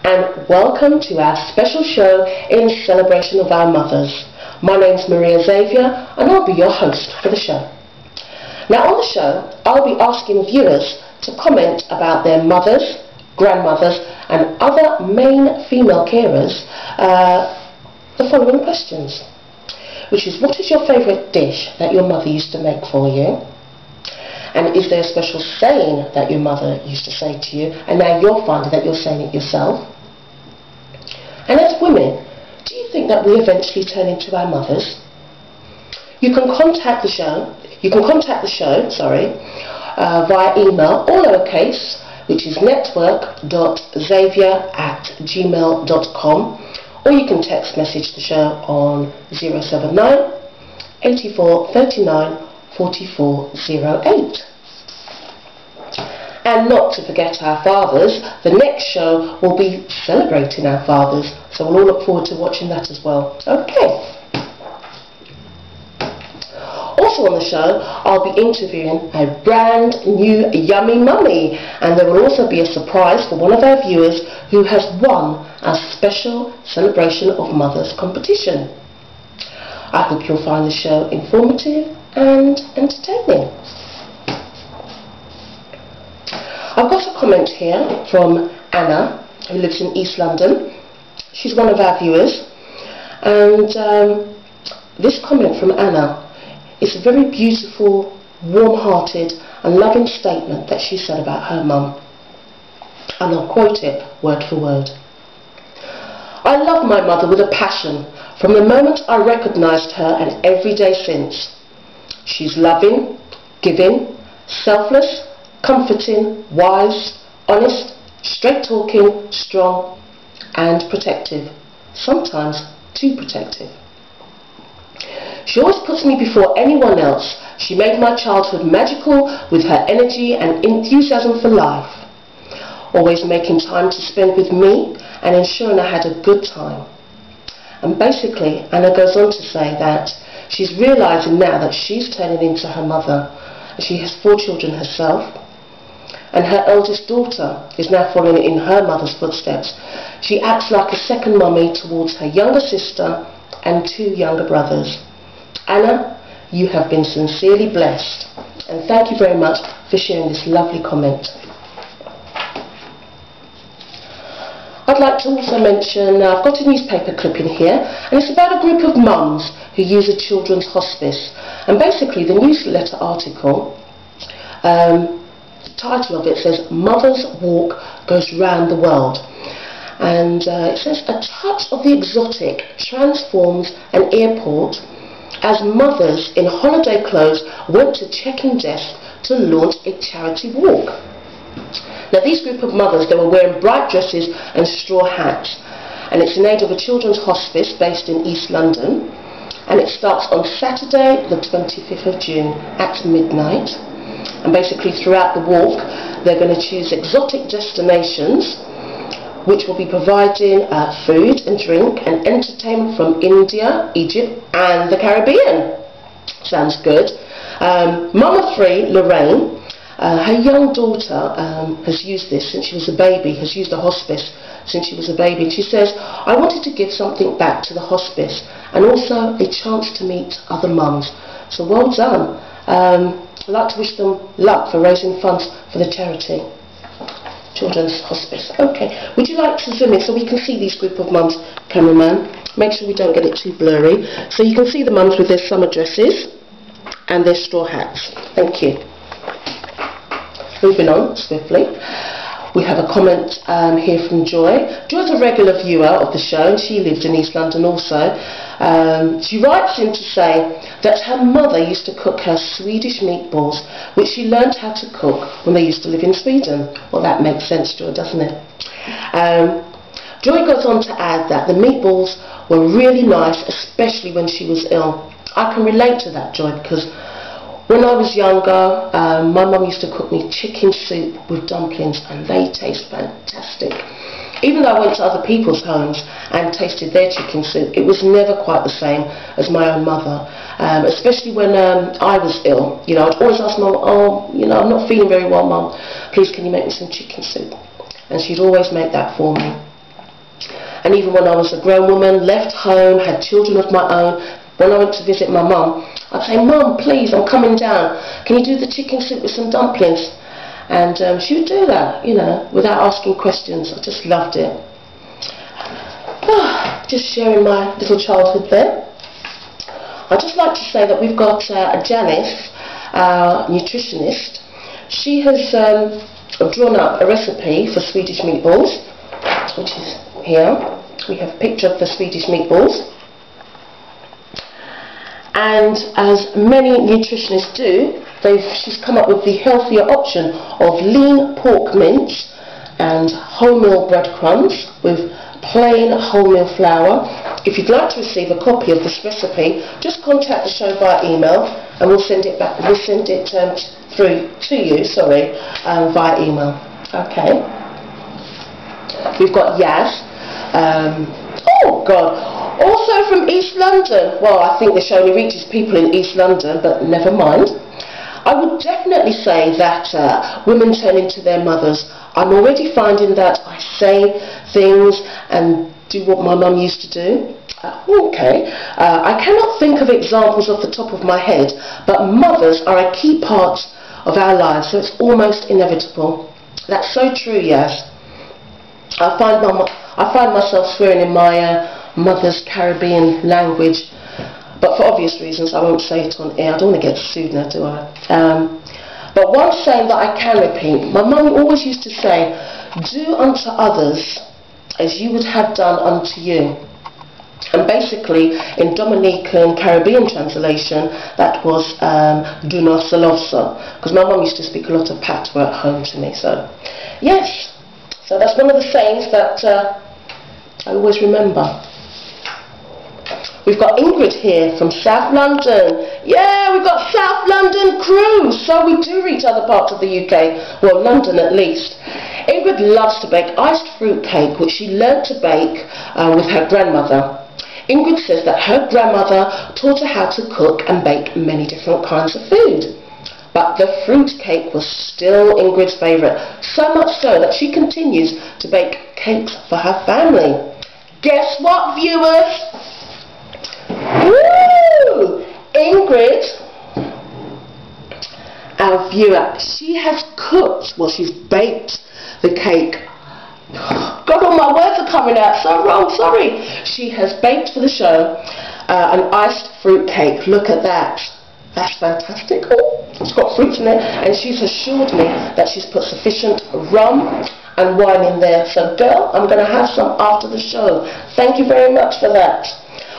and welcome to our special show in celebration of our mothers. My name's Maria Xavier and I'll be your host for the show. Now on the show I'll be asking viewers to comment about their mothers, grandmothers and other main female carers the following questions, which is: what is your favourite dish that your mother used to make for you? And is there a special saying that your mother used to say to you and now you're finding that you're saying it yourself? And as women, do you think that we eventually turn into our mothers? You can contact the show via email, all lowercase, which is network.xavier@gmail.com, or you can text message the show on 079 84 39 4408. And not to forget our fathers, the next show will be celebrating our fathers, so we'll all look forward to watching that as well. Okay. Also on the show, I'll be interviewing a brand new yummy mummy, and there will also be a surprise for one of our viewers who has won our special Celebration of Mothers competition. I hope you'll find the show informative and entertaining. I've got a comment here from Anna, who lives in East London. She's one of our viewers, and this comment from Anna is a very beautiful, warm-hearted and loving statement that she said about her mum, and I'll quote it word for word. "I love my mother with a passion from the moment I recognised her and every day since. She's loving, giving, selfless, comforting, wise, honest, straight-talking, strong and protective, sometimes too protective. She always puts me before anyone else. She made my childhood magical with her energy and enthusiasm for life, always making time to spend with me and ensuring I had a good time." And basically, Anna goes on to say that she's realising now that she's turning into her mother. She has 4 children herself, and her eldest daughter is now following in her mother's footsteps. She acts like a second mummy towards her younger sister and 2 younger brothers. Anna, you have been sincerely blessed, and thank you very much for sharing this lovely comment. I'd like to also mention, I've got a newspaper clipping here, and it's about a group of mums who use a children's hospice. And basically the newsletter article, the title of it says, "Mother's Walk Goes Round the World." And it says, "A touch of the exotic transforms an airport as mothers in holiday clothes went to check-in desk to launch a charity walk." Now these group of mothers, they were wearing bright dresses and straw hats, and it's in aid of a children's hospice based in East London, and it starts on Saturday the 25th of June at midnight. And basically throughout the walk they're going to choose exotic destinations which will be providing food and drink and entertainment from India, Egypt and the Caribbean. Sounds good. Mama 3, Lorraine, her young daughter has used this since she was a baby, has used a hospice since she was a baby. And she says, "I wanted to give something back to the hospice and also a chance to meet other mums." So well done. I'd like to wish them luck for raising funds for the charity Children's Hospice. Okay, would you like to zoom in so we can see these group of mums, cameraman? Make sure we don't get it too blurry. So you can see the mums with their summer dresses and their straw hats. Thank you. Moving on swiftly, we have a comment here from Joy. Joy's a regular viewer of the show and she lives in East London also. She writes in to say that her mother used to cook her Swedish meatballs, which she learned how to cook when they used to live in Sweden. Well, that makes sense, Joy, doesn't it? Joy goes on to add that the meatballs were really nice, especially when she was ill. I can relate to that, Joy, because when I was younger, my mum used to cook me chicken soup with dumplings and they taste fantastic. Even though I went to other people's homes and tasted their chicken soup, it was never quite the same as my own mother. Especially when I was ill. You know, I'd always ask Mum, "Oh, you know, I'm not feeling very well, Mum. Please, can you make me some chicken soup?" And she'd always make that for me. And even when I was a grown woman, left home, had children of my own, when I went to visit my mum, I'd say, "Mum, please, I'm coming down. Can you do the chicken soup with some dumplings?" And she would do that, you know, without asking questions. I just loved it. Just sharing my little childhood there. I'd just like to say that we've got Janice, our nutritionist. She has drawn up a recipe for Swedish meatballs, which is here. We have a picture of the Swedish meatballs. And as many nutritionists do, she's come up with the healthier option of lean pork mince and wholemeal breadcrumbs with plain wholemeal flour. If you'd like to receive a copy of this recipe, just contact the show via email and we'll send it back. We'll send it through to you, via email. Okay. We've got Yaz. Oh God. Also from East London. Well, I think the show only reaches people in East London, but never mind. I would definitely say that women turn into their mothers. I'm already finding that I say things and do what my mum used to do. I cannot think of examples off the top of my head, but mothers are a key part of our lives, so it's almost inevitable. That's so true, yes. I find myself swearing in my mother's Caribbean language, but for obvious reasons I won't say it on air. I don't want to get sued now, do I? But one saying that I can repeat, my mum always used to say, "Do unto others as you would have done unto you." And basically, in Dominican Caribbean translation, that was "Do no celoso," because my mum used to speak a lot of patois at home to me. So, yes, so that's one of the sayings that I always remember. We've got Ingrid here from South London. Yeah, we've got South London crew. So we do reach other parts of the UK, well, London at least. Ingrid loves to bake iced fruit cake, which she learnt to bake with her grandmother. Ingrid says that her grandmother taught her how to cook and bake many different kinds of food. But the fruit cake was still Ingrid's favourite, so much so that she continues to bake cakes for her family. Guess what, viewers? Woo! Ingrid, our viewer, she has cooked, well, she's baked the cake. God, all my words are coming out so wrong, sorry. She has baked for the show an iced fruit cake. Look at that. That's fantastic. Oh, it's got fruits in there. And she's assured me that she's put sufficient rum and wine in there. So, girl, I'm going to have some after the show. Thank you very much for that.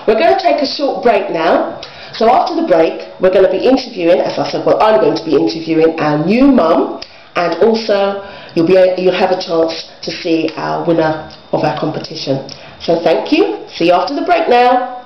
We're going to take a short break now. So after the break, we're going to be interviewing, as I said, well, I'm going to be interviewing our new mum, and also you'll have a chance to see our winner of our competition. So thank you. See you after the break now.